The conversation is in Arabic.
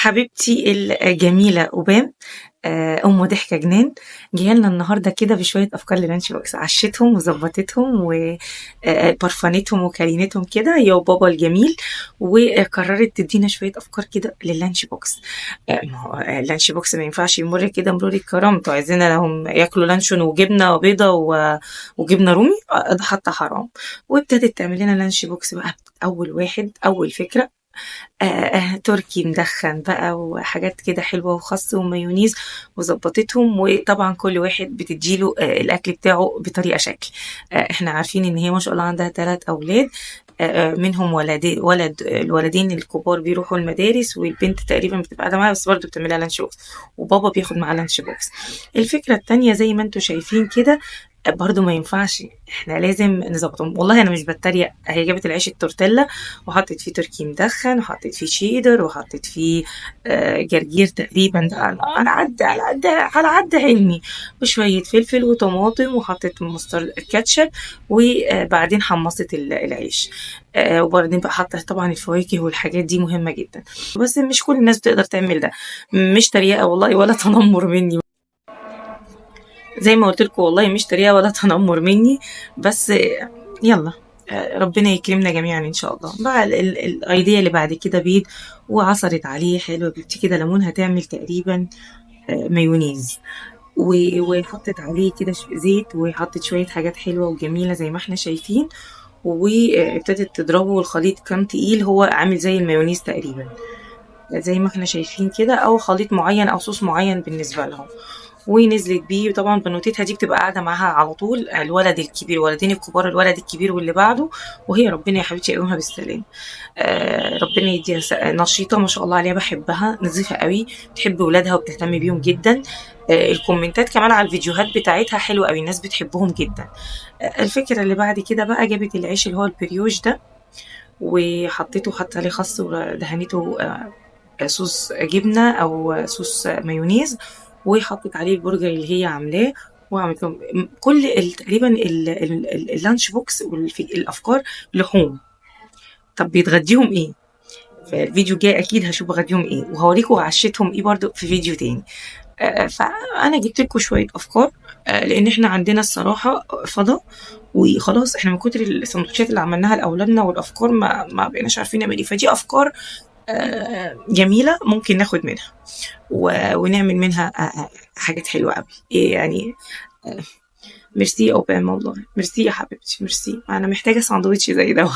حبيبتي الجميلة أوبام، أم ضحكة جنان، جاية لنا النهاردة كده بشوية أفكار للانش بوكس، عشتهم وظبطتهم وبرفانتهم وكلينتهم كده يا بابا الجميل، وقررت تدينا شوية أفكار كده للانش بوكس. ما هو اللانش بوكس ما ينفعش يمر كده مرور الكرام، انتوا عايزين لهم ياكلوا لانشون وجبنة بيضة وجبنة رومي؟ ده حتى حرام. وابتدت تعمل لنا لانش بوكس بقى. أول فكرة تركي مدخن بقى وحاجات كده حلوة وخس ومايونيز وظبطتهم، وطبعا كل واحد بتديله الأكل بتاعه بطريقة شكل. احنا عارفين ان هي ما شاء الله عندها 3 أولاد، منهم الولدين الكبار بيروحوا المدارس، والبنت تقريبا بتبقى قاعدة معاها بس برضه بتعملها لانش بوكس، وبابا بياخد معاه لانش بوكس. الفكرة التانية زي ما انتوا شايفين كده، برضه ما ينفعش، احنا لازم نظبطهم. والله انا مش بتريق، هي جابت العيش التورتيلا وحطت فيه تركي مدخن وحطت فيه شيدر وحطت فيه جرجير تقريبا، ده على قد علمي، وشوية فلفل وطماطم، وحطت مستر كاتشب، وبعدين حمصت العيش. وبعدين بقى حطت طبعا الفواكه والحاجات دي مهمة جدا، بس مش كل الناس بتقدر تعمل ده. مش تريقة والله ولا تنمر مني، زي ما قلت لكم والله مش تريقة ولا تنمر مني، بس يلا، ربنا يكرمنا جميعا ان شاء الله. بقى الايديا اللي بعد كده بيض، وعصرت عليه حلوه بنتي كده ليمون، هتعمل تقريبا مايونيز، وحطت عليه كده زيت، وحطت شويه حاجات حلوه وجميله زي ما احنا شايفين، وابتدت تضربه، والخليط كان تقيل، هو عامل زي المايونيز تقريبا زي ما احنا شايفين كده، او خليط معين او صوص معين بالنسبه لهم، ونزلت بيه. وطبعا بنوتتها دي بتبقى قاعده معاها على طول، الولد الكبير، الولدين الكبار، الولد الكبير واللي بعده، وهي ربنا يا حبيبتي يقومها بالسلامه. ربنا يديها نشيطه ما شاء الله عليها، بحبها، نظيفه قوي، بتحب ولادها وبتهتم بيهم جدا. الكومنتات كمان على الفيديوهات بتاعتها حلوه قوي، الناس بتحبهم جدا. الفكره اللي بعد كده بقى، جابت العيش اللي هو البريوش ده، وحطيته، حط عليه خس، ودهنته صوص جبنة أو صوص مايونيز، وحطت عليه البرجر اللي هي عاملاه، وعملت لهم كل تقريبا اللانش بوكس والأفكار لحوم. طب بيتغديهم ايه؟ فالفيديو الجاي اكيد هشوف بغديهم ايه، وهوريكم عشتهم ايه برضو في فيديو تاني. فانا جبت لكم شويه افكار، لان احنا عندنا الصراحه فضاء، وخلاص احنا من كتر السندوتشات اللي عملناها لاولادنا والافكار ما بقيناش عارفين نعمل ايه، فدي افكار جميلة ممكن ناخد منها ونعمل منها حاجات حلوة قوي، إيه يعني. آه، ميرسي يا أوبام، والله ميرسي يا حبيبتي، ميرسي، أنا محتاجة ساندوتش زي ده.